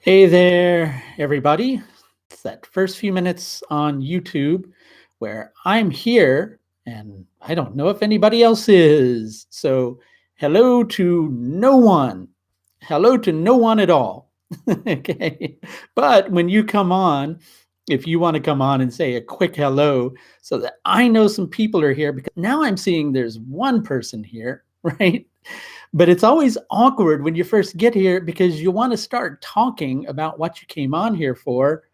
Hey there, everybody. It's that first few minutes on YouTube where I'm here and I don't know if anybody else is. So, hello to no one. Hello to no one at all. Okay. But when you come on, if you want to come on and say a quick hello so that I know some people are here, because now I'm seeing there's one person here, right? But it's always awkward when you first get here because you want to start talking about what you came on here for,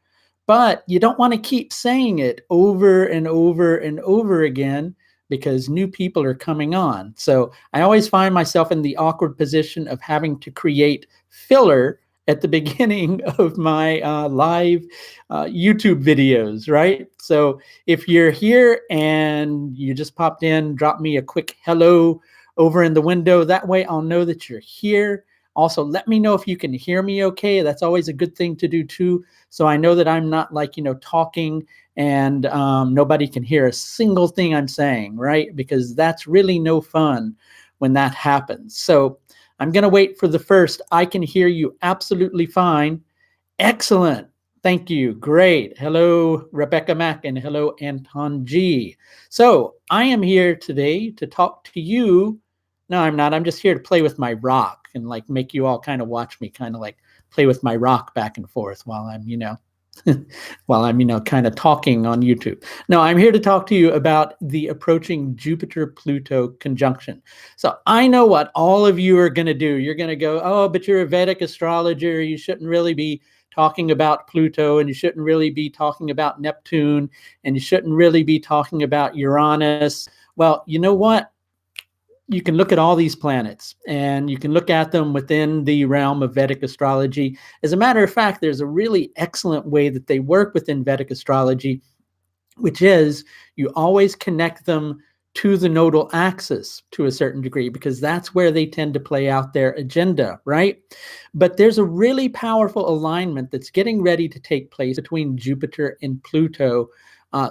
but you don't want to keep saying it over and over and over again because new people are coming on. So I always find myself in the awkward position of having to create filler at the beginning of my live YouTube videos, right? So if you're here and you just popped in, drop me a quick hello over in the window. That way I'll know that you're here. Also, let me know if you can hear me okay. That's always a good thing to do too. So I know that I'm not like, talking and nobody can hear a single thing I'm saying, right? Because that's really no fun when that happens. So I'm going to wait for the first. I can hear you absolutely fine. Excellent. Thank you. Great. Hello, Rebecca Mack, and hello, Anton G. So I am here today to talk to you. No, I'm not. I'm just here to play with my rock and like make you all kind of watch me kind of like play with my rock back and forth while I'm, kind of talking on YouTube. No, I'm here to talk to you about the approaching Jupiter-Pluto conjunction. So I know what all of you are going to do. You're going to go, oh, but you're a Vedic astrologer. You shouldn't really be talking about Pluto, and you shouldn't really be talking about Neptune, and you shouldn't really be talking about Uranus. Well, you know what? You can look at all these planets and you can look at them within the realm of Vedic astrology. As a matter of fact, there's a really excellent way that they work within Vedic astrology, which is you always connect them to the nodal axis to a certain degree, because that's where they tend to play out their agenda, right? But there's a really powerful alignment that's getting ready to take place between Jupiter and Pluto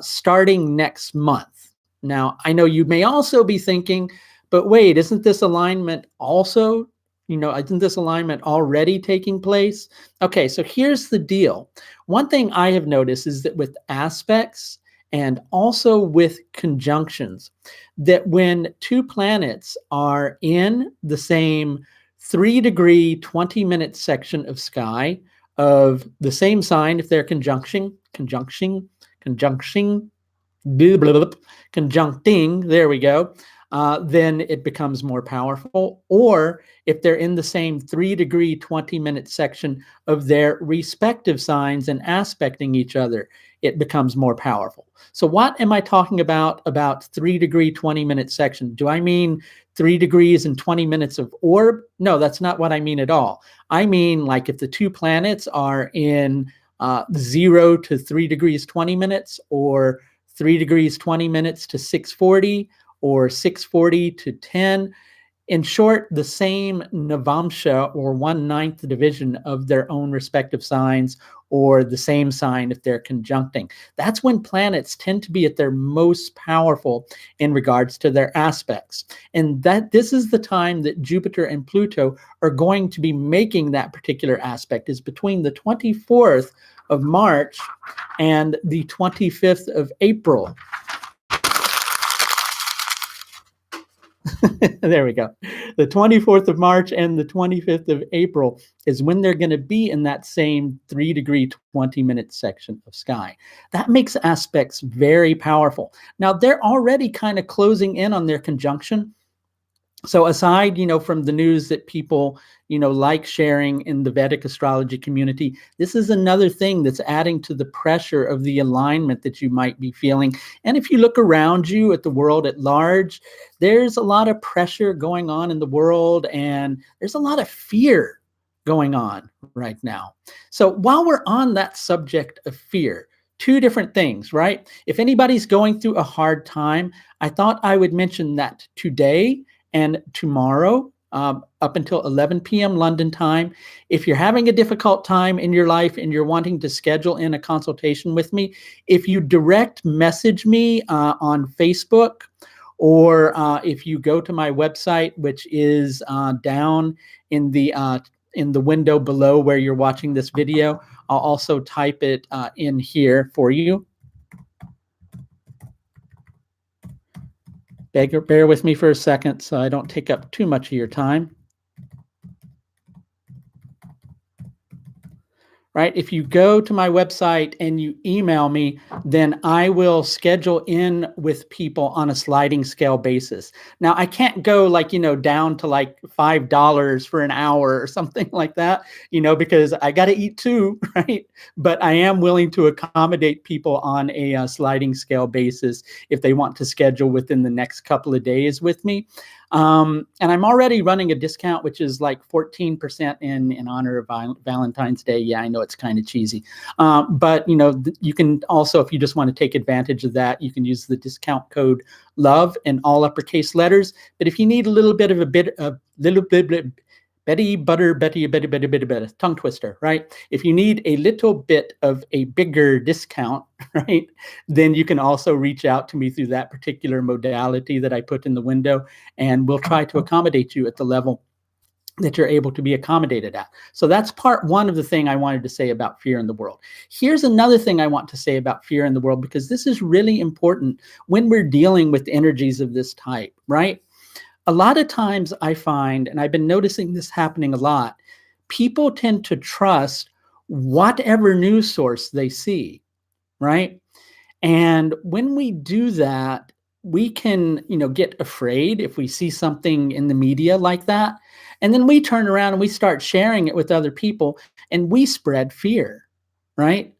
starting next month. Now, I know you may also be thinking, but wait, isn't this alignment also, isn't this alignment already taking place? Okay, so here's the deal. One thing I have noticed is that with aspects and also with conjunctions, that when two planets are in the same 3-degree, 20-minute section of sky of the same sign, if they're conjuncting, there we go, then it becomes more powerful. Or if they're in the same 3-degree, 20-minute section of their respective signs and aspecting each other, it becomes more powerful. So what am I talking about 3-degree, 20-minute section? Do I mean 3 degrees and 20 minutes of orb? No, that's not what I mean at all. I mean, like if the two planets are in 0 to 3 degrees, 20 minutes, or 3 degrees, 20 minutes to 640, or 640 to 10. In short, the same Navamsha or 1/9 division of their own respective signs, or the same sign if they're conjuncting. That's when planets tend to be at their most powerful in regards to their aspects. And that this is the time that Jupiter and Pluto are going to be making that particular aspect, is between the 24th of March and the 25th of April. There we go. The 24th of March and the 25th of April is when they're going to be in that same 3-degree, 20-minute section of sky. That makes aspects very powerful. Now, they're already kind of closing in on their conjunction. So aside, from the news that people, like sharing in the Vedic astrology community, this is another thing that's adding to the pressure of the alignment that you might be feeling. And if you look around you at the world at large, there's a lot of pressure going on in the world, and there's a lot of fear going on right now. So while we're on that subject of fear, two different things, right? If anybody's going through a hard time, I thought I would mention that today and tomorrow, up until 11 p.m. London time. If you're having a difficult time in your life and you're wanting to schedule in a consultation with me, if you direct message me on Facebook, or if you go to my website, which is down in the in the window below where you're watching this video. I'll also type it in here for you. Bear with me for a second so I don't take up too much of your time. Right? If you go to my website and you email me, then I will schedule in with people on a sliding scale basis. Now, I can't go down to like $5 for an hour or something like that, because I got to eat too, right? But I am willing to accommodate people on a sliding scale basis if they want to schedule within the next couple of days with me. And I'm already running a discount, which is like 14% in honor of Valentine's Day. Yeah, I know it's kind of cheesy. But you can also, if you just want to take advantage of that, you can use the discount code LOVE in all uppercase letters. But if you need a little bit, Betty, tongue twister, right? If you need a little bit of a bigger discount, right, then you can also reach out to me through that particular modality that I put in the window, and we'll try to accommodate you at the level that you're able to be accommodated at. So that's part one of the thing I wanted to say about fear in the world. Here's another thing I want to say about fear in the world, because this is really important when we're dealing with energies of this type, right? A lot of times I find, and I've been noticing this happening a lot, people tend to trust whatever news source they see, right? And when we do that, we can, get afraid if we see something in the media like that. And then we turn around and we start sharing it with other people and we spread fear, right?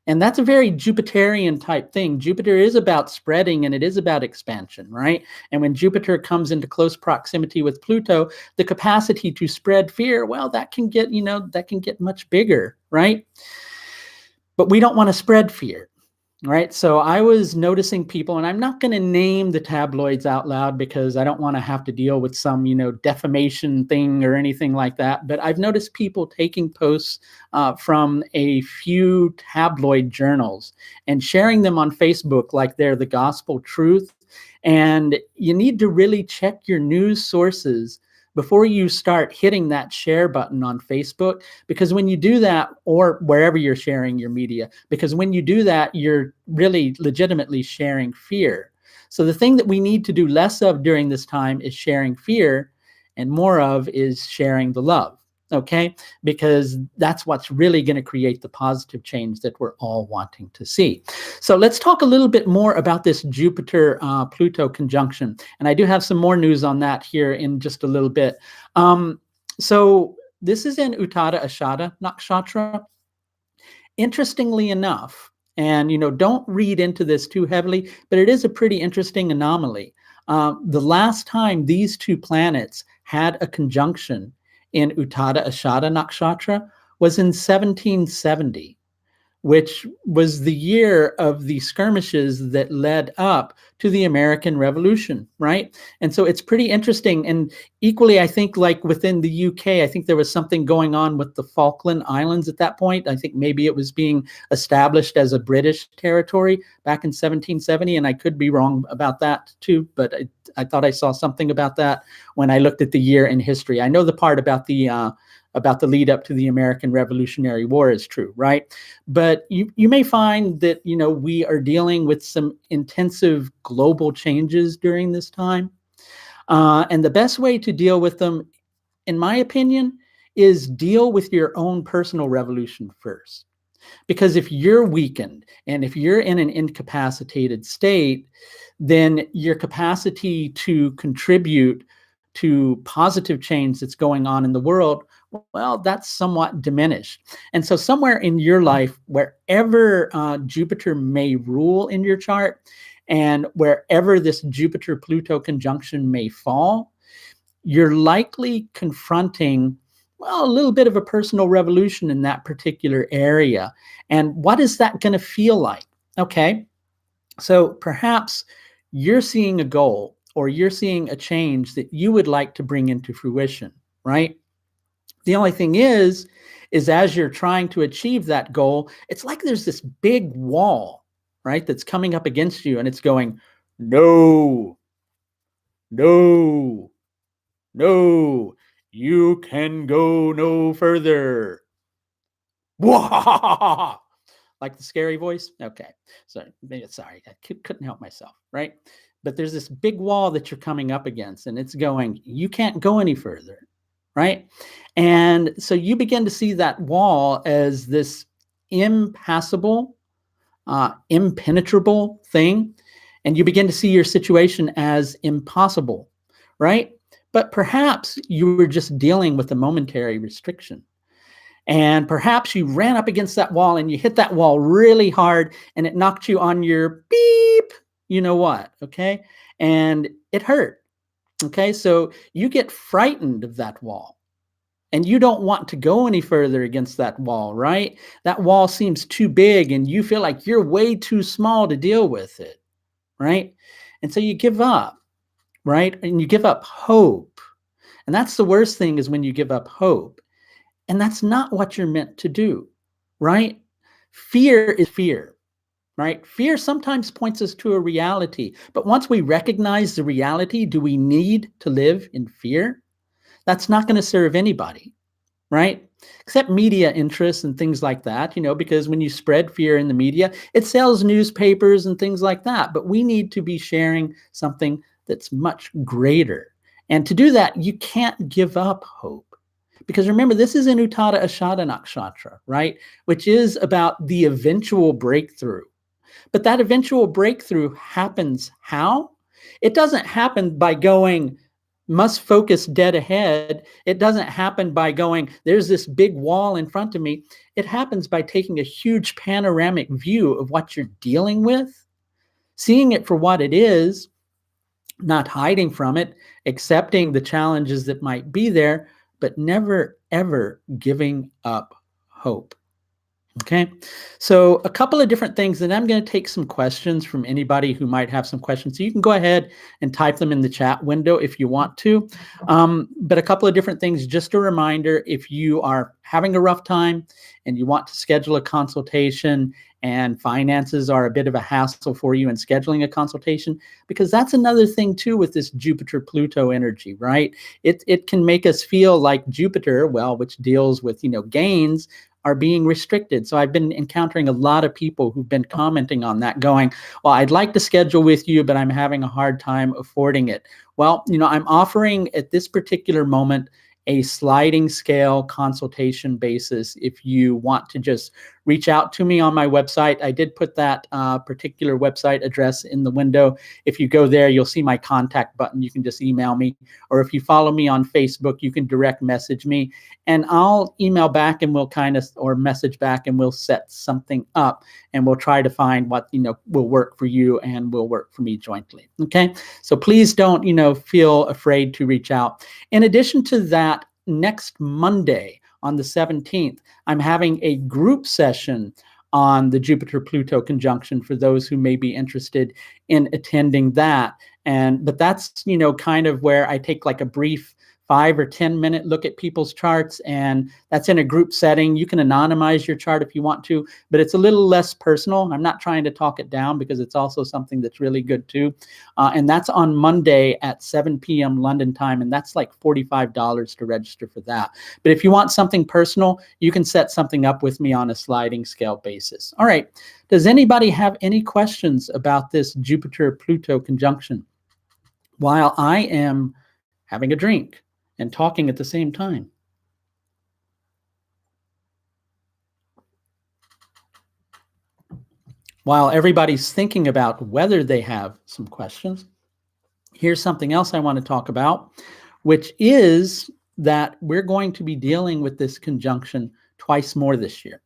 And that's a very Jupiterian type thing. Jupiter is about spreading and it is about expansion, right? And when Jupiter comes into close proximity with Pluto, the capacity to spread fear, well, that can get much bigger, right? But we don't want to spread fear. Right. So I was noticing people, and I'm not going to name the tabloids out loud because I don't want to have to deal with some, defamation thing or anything like that. But I've noticed people taking posts from a few tabloid journals and sharing them on Facebook like they're the gospel truth. And you need to really check your news sources before you start hitting that share button on Facebook, because when you do that, or wherever you're sharing your media, because when you do that, you're really legitimately sharing fear. So the thing that we need to do less of during this time is sharing fear, and more of is sharing the love. Okay, because that's what's really going to create the positive change that we're all wanting to see. So let's talk a little bit more about this Jupiter-Pluto conjunction. And I do have some more news on that here in just a little bit. So this is in Uttada Ashada Nakshatra. Interestingly enough, and don't read into this too heavily, but it is a pretty interesting anomaly. The last time these two planets had a conjunction in Uttada Ashada Nakshatra was in 1770, which was the year of the skirmishes that led up to the American Revolution, right? And so it's pretty interesting. And equally, I think like within the UK, I think there was something going on with the Falkland Islands at that point. I think maybe it was being established as a British territory back in 1770. And I could be wrong about that too, but I thought I saw something about that when I looked at the year in history. I know the part about the lead up to the American Revolutionary War is true, right? But you may find that, we are dealing with some intensive global changes during this time. And the best way to deal with them, in my opinion, is deal with your own personal revolution first. Because if you're weakened and if you're in an incapacitated state, then your capacity to contribute to positive change that's going on in the world, well, that's somewhat diminished. And so somewhere in your life, wherever Jupiter may rule in your chart, and wherever this Jupiter-Pluto conjunction may fall, you're likely confronting, well, a little bit of a personal revolution in that particular area. And what is that going to feel like? Okay, so perhaps you're seeing a goal or you're seeing a change that you would like to bring into fruition, right? The only thing is as you're trying to achieve that goal, it's like there's this big wall, right, that's coming up against you and it's going, no, no, no, You can go no further. Like the scary voice. Okay. So sorry, I couldn't help myself, right? But there's this big wall that you're coming up against, and it's going, you can't go any further, right? And so you begin to see that wall as this impassable, impenetrable thing, and you begin to see your situation as impossible, right? But perhaps you were just dealing with a momentary restriction. And perhaps you ran up against that wall and you hit that wall really hard and it knocked you on your beep, you know what, okay? And it hurt, okay? So you get frightened of that wall and you don't want to go any further against that wall, right? That wall seems too big and you feel like you're way too small to deal with it, right? And so you give up, right? And you give up hope. And that's the worst thing, is when you give up hope. And that's not what you're meant to do, right? Fear is fear, right? Fear sometimes points us to a reality. But once we recognize the reality, do we need to live in fear? That's not going to serve anybody, right? Except media interests and things like that, because when you spread fear in the media, it sells newspapers and things like that. But we need to be sharing something that's much greater. And to do that, you can't give up hope. Because remember, this is in Uttada Ashada Nakshatra, right? Which is about the eventual breakthrough. But that eventual breakthrough happens how? It doesn't happen by going, must focus dead ahead. It doesn't happen by going, there's this big wall in front of me. It happens by taking a huge panoramic view of what you're dealing with, seeing it for what it is, not hiding from it, accepting the challenges that might be there, but never, ever giving up hope. Okay, so a couple of different things, and I'm going to take some questions from anybody who might have some questions. So you can go ahead and type them in the chat window if you want to. But a couple of different things, just a reminder, if you are having a rough time and you want to schedule a consultation and finances are a bit of a hassle for you in scheduling a consultation, because that's another thing too with this Jupiter-Pluto energy, right? It can make us feel like Jupiter, well, which deals with, gains, are being restricted. So I've been encountering a lot of people who've been commenting on that, going, well, I'd like to schedule with you, but I'm having a hard time affording it. Well, I'm offering at this particular moment a sliding scale consultation basis. If you want to just reach out to me on my website, I did put that particular website address in the window. If you go there, you'll see my contact button. You can just email me. Or if you follow me on Facebook, you can direct message me and I'll email back and we'll or message back and we'll set something up and we'll try to find what, will work for you and will work for me jointly. Okay. So please don't, feel afraid to reach out. In addition to that, next Monday on the 17th, I'm having a group session on the Jupiter-Pluto conjunction for those who may be interested in attending that. But that's, kind of where I take like a brief 5 or 10 minute look at people's charts, and that's in a group setting. You can anonymize your chart if you want to, but it's a little less personal. I'm not trying to talk it down because it's also something that's really good too. And that's on Monday at 7 p.m. London time, and that's like $45 to register for that. But if you want something personal, you can set something up with me on a sliding scale basis. All right. Does anybody have any questions about this Jupiter-Pluto conjunction while I am having a drink and talking at the same time? While everybody's thinking about whether they have some questions, here's something else I want to talk about, which is that we're going to be dealing with this conjunction twice more this year,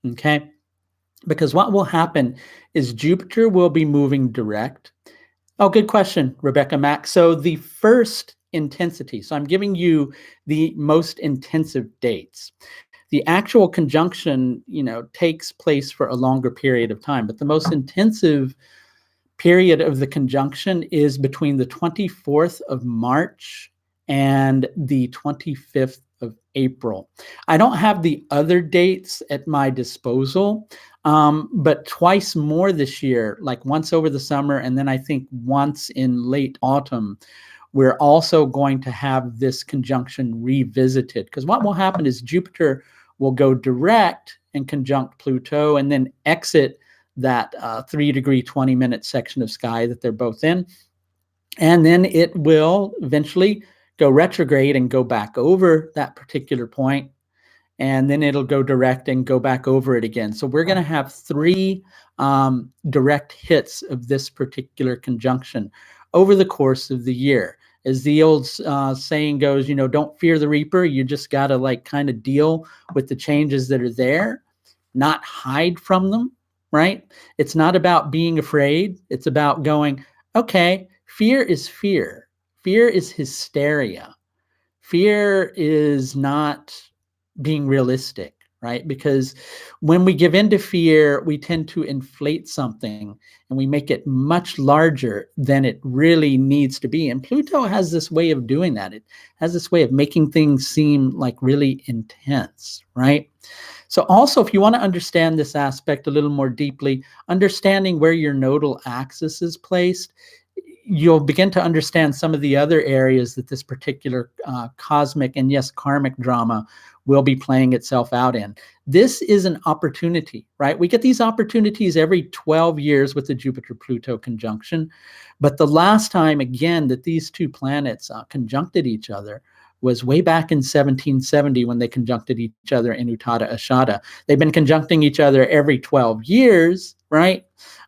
okay? Because what will happen is Jupiter will be moving direct. Oh, good question, Rebecca Mack. So the first intensity, so I'm giving you the most intensive dates. The actual conjunction, takes place for a longer period of time, but the most intensive period of the conjunction is between the 24th of March and the 25th of April. I don't have the other dates at my disposal, but twice more this year, like once over the summer, and then I think once in late autumn, we're also going to have this conjunction revisited, because what will happen is Jupiter will go direct and conjunct Pluto and then exit that 3-degree 20-minute section of sky that they're both in. And then it will eventually go retrograde and go back over that particular point. And then it'll go direct and go back over it again. So we're going to have 3 direct hits of this particular conjunction over the course of the year. As the old saying goes, don't fear the reaper. You just got to kind of deal with the changes that are there, not hide from them, right? It's not about being afraid. It's about going, okay, fear is fear. Fear is hysteria. Fear is not being realistic, right? Because when we give in to fear, we tend to inflate something and we make it much larger than it really needs to be. And Pluto has this way of doing that. It has this way of making things seem like really intense, right? So also, if you want to understand this aspect a little more deeply, understanding where your nodal axis is placed, you'll begin to understand some of the other areas that this particular cosmic and, yes, karmic drama will be playing itself out in. This is an opportunity, right? We get these opportunities every 12 years with the Jupiter-Pluto conjunction. But the last time, again, that these 2 planets conjuncted each other was way back in 1770 when they conjuncted each other in Uttara Ashada. They've been conjuncting each other every 12 years, right?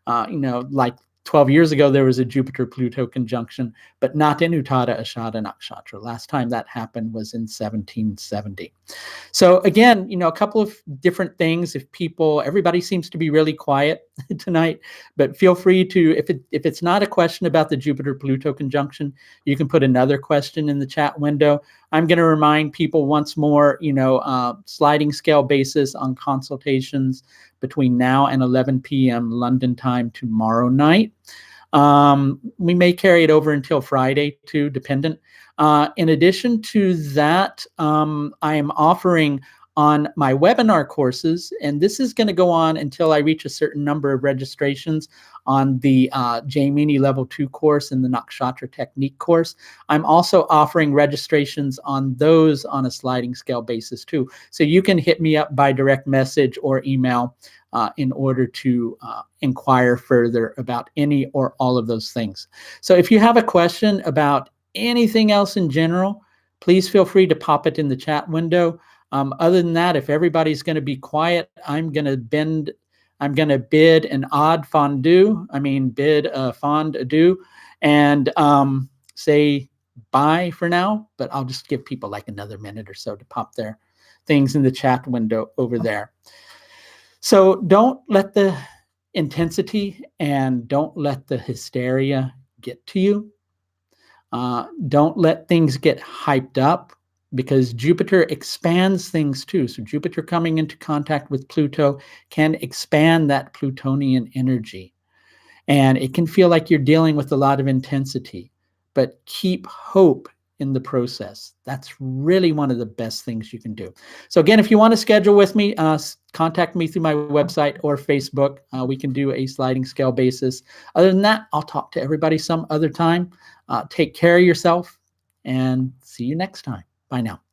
Like 12 years ago, there was a Jupiter-Pluto conjunction, but not in Uttara Ashada Nakshatra. Last time that happened was in 1770. So again, a couple of different things. Everybody seems to be really quiet tonight, but feel free to, if it's not a question about the Jupiter-Pluto conjunction, you can put another question in the chat window. I'm going to remind people once more, sliding scale basis on consultations between now and 11 p.m. London time tomorrow night. We may carry it over until Friday too, dependent. In addition to that, I am offering on my webinar courses, and this is going to go on until I reach a certain number of registrations on the Jaimini Level 2 course and the Nakshatra Technique course. I'm also offering registrations on those on a sliding scale basis too. So you can hit me up by direct message or email in order to inquire further about any or all of those things. So if you have a question about anything else in general, please feel free to pop it in the chat window. Other than that, if everybody's going to be quiet, I'm going to bid an odd fondue. Bid a fond adieu and say bye for now. But I'll just give people like another minute or so to pop their things in the chat window over there. So don't let the intensity and don't let the hysteria get to you. Don't let things get hyped up, because Jupiter expands things too. So Jupiter coming into contact with Pluto can expand that Plutonian energy. And it can feel like you're dealing with a lot of intensity, but keep hope in the process. That's really one of the best things you can do. So again, if you want to schedule with me, contact me through my website or Facebook. We can do a sliding scale basis. Other than that, I'll talk to everybody some other time. Take care of yourself and see you next time. Bye now.